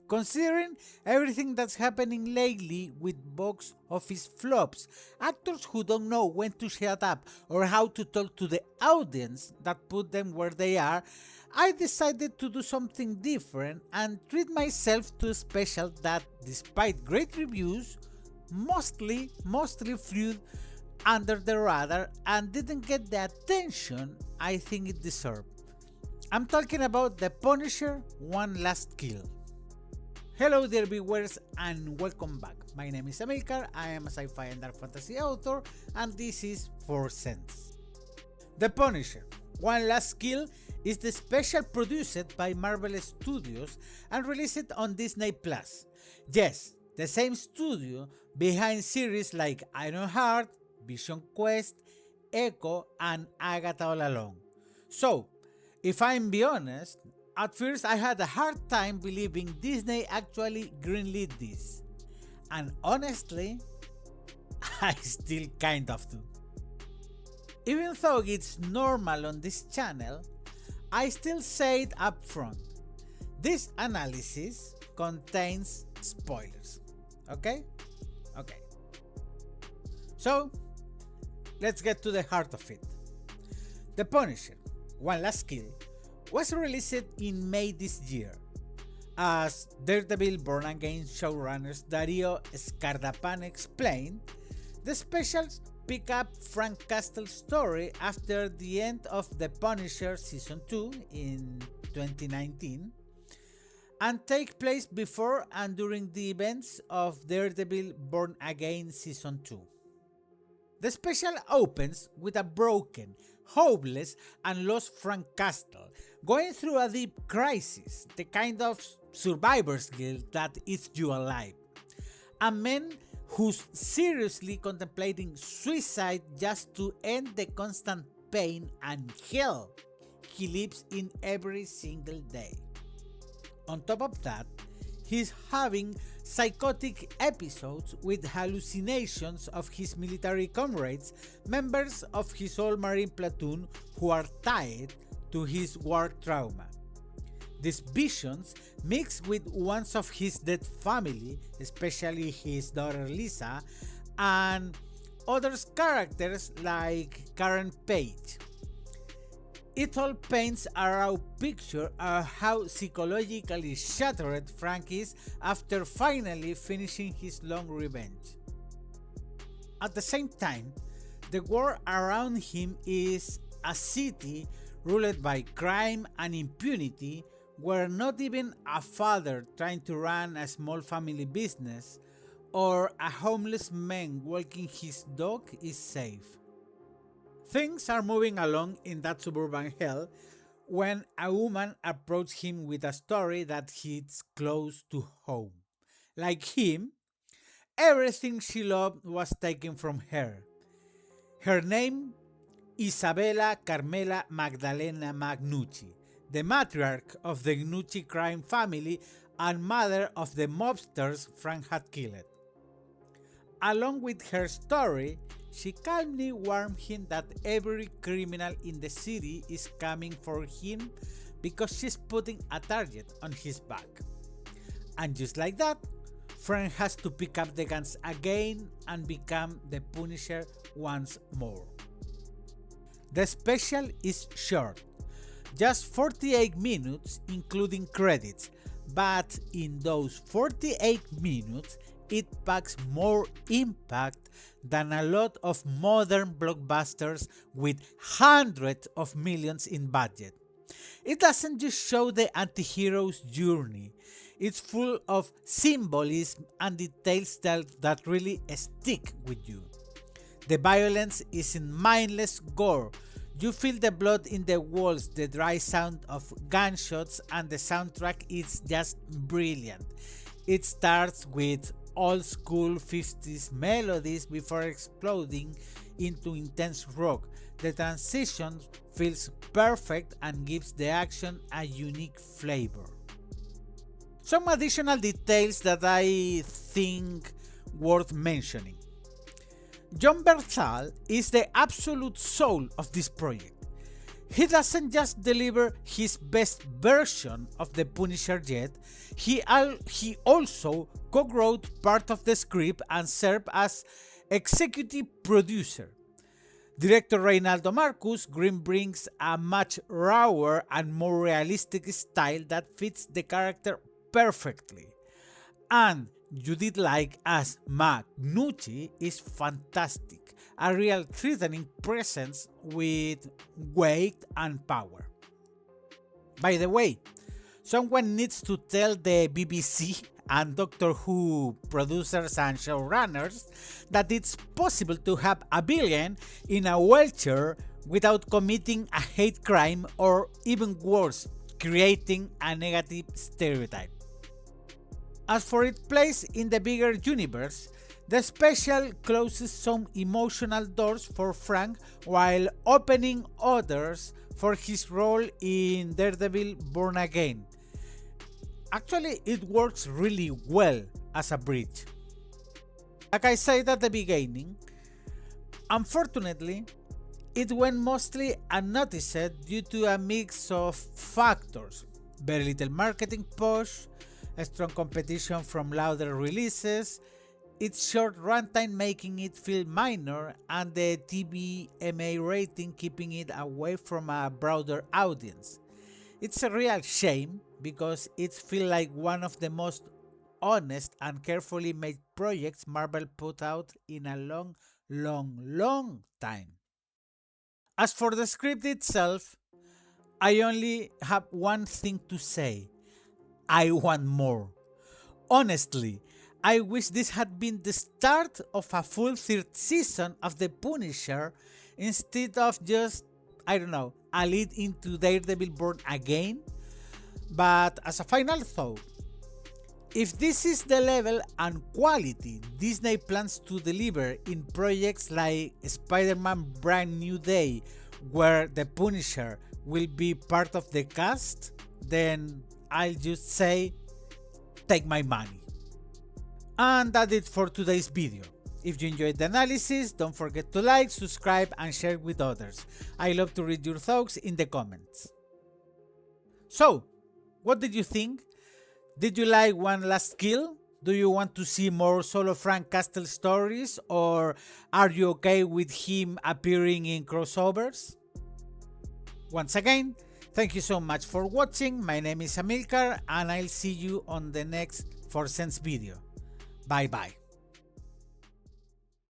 Considering everything that's happening lately with box office flops, actors who don't know when to shut up or how to talk to the audience that put them where they are, I decided to do something different and treat myself to a special that, despite great reviews, mostly flew under the radar and didn't get the attention I think it deserved. I'm talking about The Punisher: One Last Kill. Hello dear viewers and welcome back. My name is Amilcar, I am a sci-fi and dark fantasy author and this is 4 Cents. The Punisher: One Last Kill is the special produced by Marvel Studios and released on Disney+. Yes, the same studio behind series like Ironheart, Vision Quest, Echo and Agatha All Along. So, if I'm be honest, at first I had a hard time believing Disney actually greenlit this. And honestly, I still kind of do. Even though it's normal on this channel, I still say it up front. This analysis contains spoilers. Okay? Okay. So, let's get to the heart of it. The Punisher: One Last Kill was released in May this year. As Daredevil Born Again showrunners Dario Scardapan explained, the specials pick up Frank Castle's story after the end of The Punisher Season 2 in 2019 and take place before and during the events of Daredevil Born Again Season 2. The special opens with a broken, hopeless and lost Frank Castle going through a deep crisis, the kind of survivor's guilt that eats you alive. A man who's seriously contemplating suicide just to end the constant pain and hell he lives in every single day. On top of that, he's having psychotic episodes with hallucinations of his military comrades, members of his old Marine platoon who are tied to his war trauma. These visions mix with ones of his dead family, especially his daughter Lisa, and other characters like Karen Page. It all paints a raw picture of how psychologically shattered Frank is after finally finishing his long revenge. At the same time, the world around him is a city ruled by crime and impunity, where not even a father trying to run a small family business or a homeless man walking his dog is safe. Things are moving along in that suburban hell when a woman approaches him with a story that hits close to home. Like him, everything she loved was taken from her. Her name, Isabella Carmela Magdalena Ma Gnucci, the matriarch of the Gnucci crime family and mother of the mobsters Frank had killed. Along with her story, she calmly warned him that every criminal in the city is coming for him because she's putting a target on his back. And just like that, Frank has to pick up the guns again and become the Punisher once more. The special is short, just 48 minutes including credits, but in those 48 minutes it packs more impact than a lot of modern blockbusters with hundreds of millions in budget. It doesn't just show the anti-hero's journey, it's full of symbolism and details that really stick with you. The violence is in mindless gore. You feel the blood in the walls, the dry sound of gunshots, and the soundtrack is just brilliant. It starts with old school 50s melodies before exploding into intense rock. The transition feels perfect and gives the action a unique flavor. Some additional details that I think worth mentioning. Jon Bernthal is the absolute soul of this project. He doesn't just deliver his best version of the Punisher yet, he also co-wrote part of the script and served as executive producer. Director Reinaldo Marcus Green brings a much rawer and more realistic style that fits the character perfectly. And Judith Light as Ma Gnucci is fantastic, a real threatening presence with weight and power. By the way, someone needs to tell the BBC and Doctor Who producers and showrunners that it's possible to have a villain in a wheelchair without committing a hate crime or, even worse, creating a negative stereotype. As for its place in the bigger universe, the special closes some emotional doors for Frank while opening others for his role in Daredevil Born Again. Actually, it works really well as a bridge. Like I said at the beginning, unfortunately, it went mostly unnoticed due to a mix of factors: very little marketing push, a strong competition from louder releases, its short runtime making it feel minor, and the TVMA rating keeping it away from a broader audience. It's a real shame because it feels like one of the most honest and carefully made projects Marvel put out in a long time. As for the script itself, I only have one thing to say: I want more. Honestly, I wish this had been the start of a full third season of The Punisher instead of just, I don't know, a lead into Daredevil Born Again. But as a final thought, if this is the level and quality Disney plans to deliver in projects like Spider-Man Brand New Day, where the Punisher will be part of the cast, then I'll just say, take my money. And that's it for today's video. If you enjoyed the analysis, don't forget to like, subscribe and share with others. I love to read your thoughts in the comments. So, what did you think? Did you like One Last Kill? Do you want to see more solo Frank Castle stories, or are you okay with him appearing in crossovers? Once again, thank you so much for watching. My name is Amilcar and I'll see you on the next 4 Cents video. Bye bye.